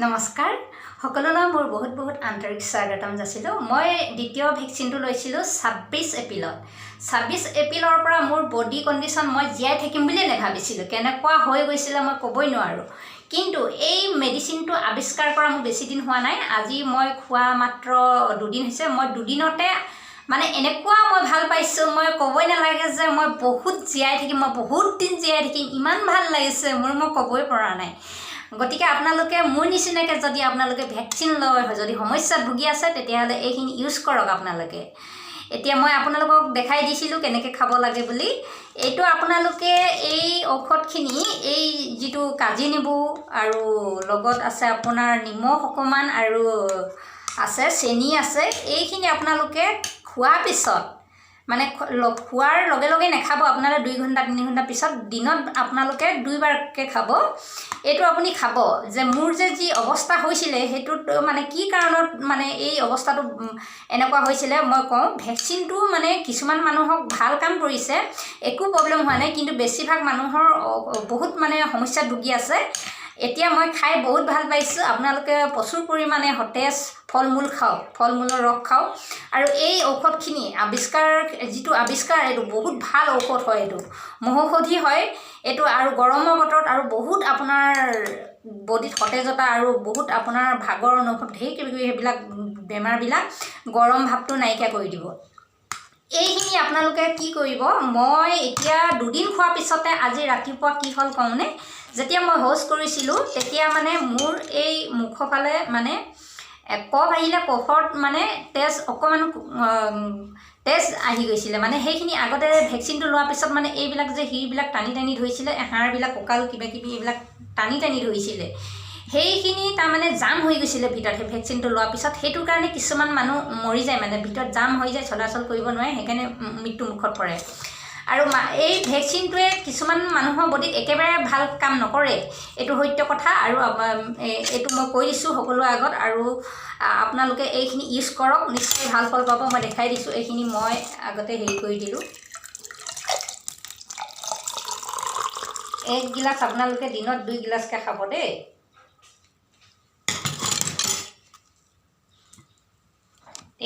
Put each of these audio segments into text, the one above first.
নমস্কাৰ সকলোলৈ মোৰ বহুত আন্তৰিক স্বাগতম যাচিলোঁ। মই দ্বিতীয় ভেকচিনটো লৈছিলোঁ 26 এপ্ৰিলত। 26 এপ্ৰিলৰ পৰা মোৰ বডি কণ্ডিশ্যন মই জীয়াই থাকিম বুলিয়ে নেভাবিছিলোঁ। কেনেকুৱা হৈ গৈছিলে মই ক'বই নোৱাৰোঁ। কিন্তু এই মেডিচিনটো আৱিষ্কাৰ কৰা মোৰ বেছি দিন হোৱা নাই। আজি মই খোৱা মাত্ৰ 2 দিন হৈছে। মই 2 দিনতে মানে এনেকুৱা মই ভাল পাইছোঁ, মই ক'বই নালাগে যে মই বহুত জীয়াই থাকিম, মই বহুত দিন জীয়াই থাকিম, ইমান ভাল লাগিছে মোৰ, মই ক'বই পৰা নাই। গতিকে আপোনালোকে মোৰ নিচিনাকৈ যদি আপোনালোকে ভেকচিন লয়, যদি সমস্যাত ভুগি আছে, তেতিয়াহ'লে এইখিনি ইউজ কৰক আপোনালোকে। এতিয়া মই আপোনালোকক দেখাই দিছিলোঁ কেনেকৈ খাব লাগে বুলি। এইটো আপোনালোকে এই ঔষধখিনি, এই যিটো কাজি নেমু আৰু লগত আছে আপোনাৰ নিমখ অকণমান আৰু আছে চেনি আছে, এইখিনি আপোনালোকে খোৱাৰ পিছত মানে খোৱাৰ লগে লগে নাখাব। আপোনালোকে 2 ঘণ্টা 3 ঘণ্টা পিছত দিনত আপোনালোকে 2 বাৰকৈ খাব। এইটো আপুনি খাব যে মোৰ যে যি অৱস্থা হৈছিলে সেইটোত মানে কি কাৰণত মানে এই অৱস্থাটো এনেকুৱা হৈছিলে মই কওঁ। ভেকচিনটো মানে কিছুমান মানুহক ভাল কাম কৰিছে, একো প্ৰব্লেম হোৱা নাই, কিন্তু বেছিভাগ মানুহৰ বহুত মানে সমস্যাত ভুগি আছে। এতিয়া মই খাই বহুত ভাল পাইছোঁ। আপোনালোকে প্ৰচুৰ পৰিমাণে সতেজ ফল মূল খাওক, ফল মূলৰ ৰস খাওক। আৰু এই ঔষধখিনি যিটো আৱিষ্কাৰ এইটো বহুত ভাল ঔষধ হয়। এইটো মহৌষধি হয় এইটো, আৰু গৰমৰ বতৰত আৰু বহুত আপোনাৰ বডিত সতেজতা আৰু বহুত আপোনাৰ ভাগৰ অনুভৱ ঢেৰ কিবাকিবি সেইবিলাক বেমাৰবিলাক গৰম ভাৱটো নাইকিয়া কৰি দিব। এইখিনি আপোনালোকে কি কৰিব, মই এতিয়া 2 দিন খোৱাৰ পিছতে আজি ৰাতিপুৱা কি হ'ল কওঁনে, যেতিয়া মই শৌচ কৰিছিলোঁ তেতিয়া মানে মোৰ এই মুখৰ ফালে মানে কফ আহিলে, কফত মানে তেজ অকণমান তেজ আহি গৈছিলে। মানে সেইখিনি আগতে ভেকচিনটো লোৱাৰ পিছত মানে এইবিলাক যে হিৰবিলাক টানি ধৰিছিলে, হাড়বিলাক কঁকাল কিবাকিবি এইবিলাক টানি ধৰিছিলে, সেইখিনি তাৰমানে জাম হৈ গৈছিলে ভিতৰত সেই ভেকচিনটো লোৱাৰ পিছত। সেইটোৰ কাৰণে কিছুমান মানুহ মৰি যায়, মানে ভিতৰত জাম হৈ যায়, চলাচল কৰিব নোৱাৰে, সেইকাৰণে মৃত্যু মুখত পৰে। আৰু এই ভেকচিনটোৱে কিছুমান মানুহৰ বডিত একেবাৰে ভাল কাম নকৰে, এইটো সত্য কথা। আৰু এইটো মই কৈ দিছোঁ সকলোৰে আগত। আৰু আপোনালোকে এইখিনি ইউজ কৰক, নিশ্চয় ভাল ফল পাব। মই দেখাই দিছোঁ, এইখিনি মই আগতে হেৰি কৰি দিলোঁ। 1 গিলাচ আপোনালোকে দিনত 2 গিলাচকৈ খাব দেই।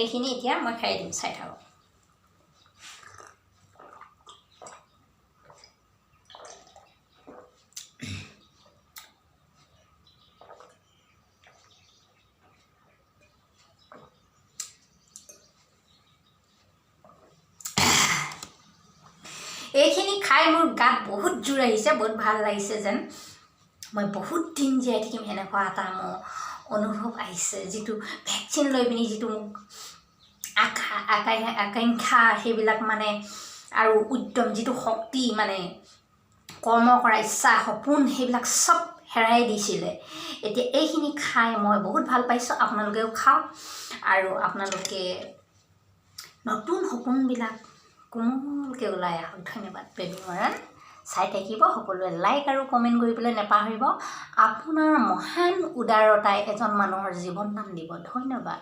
এইখিনি এতিয়া মই খাই দিম, চাই থাকক। এইখিনি খাই মোৰ গাত বহুত জোৰ আহিছে, বহুত ভাল লাগিছে, যেন মই বহুত দিন জীয়াই থাকিম সেনেকুৱা এটা মোৰ অনুভৱ আহিছে। যিটো ভেকচিন লৈ পিনি যিটো মোক আকাংক্ষা সেইবিলাক মানে আৰু উদ্যম, যিটো শক্তি মানে কৰ্ম কৰা ইচ্ছা, সপোন, সেইবিলাক চব হেৰাই দিছিলে। এতিয়া এইখিনি খাই মই বহুত ভাল পাইছোঁ। আপোনালোকেও খাওক আৰু আপোনালোকে নতুন সপোনবিলাক কোমলকৈ ওলাই আহক। ধন্যবাদ বেবী মৰাণ। চাই থাকিব, সকলোৱে লাইক আৰু কমেণ্ট কৰিবলৈ নেপাহৰিব। আপোনাৰ মহান উদাৰতাই এজন মানুহৰ জীৱন দান দিব। ধন্যবাদ।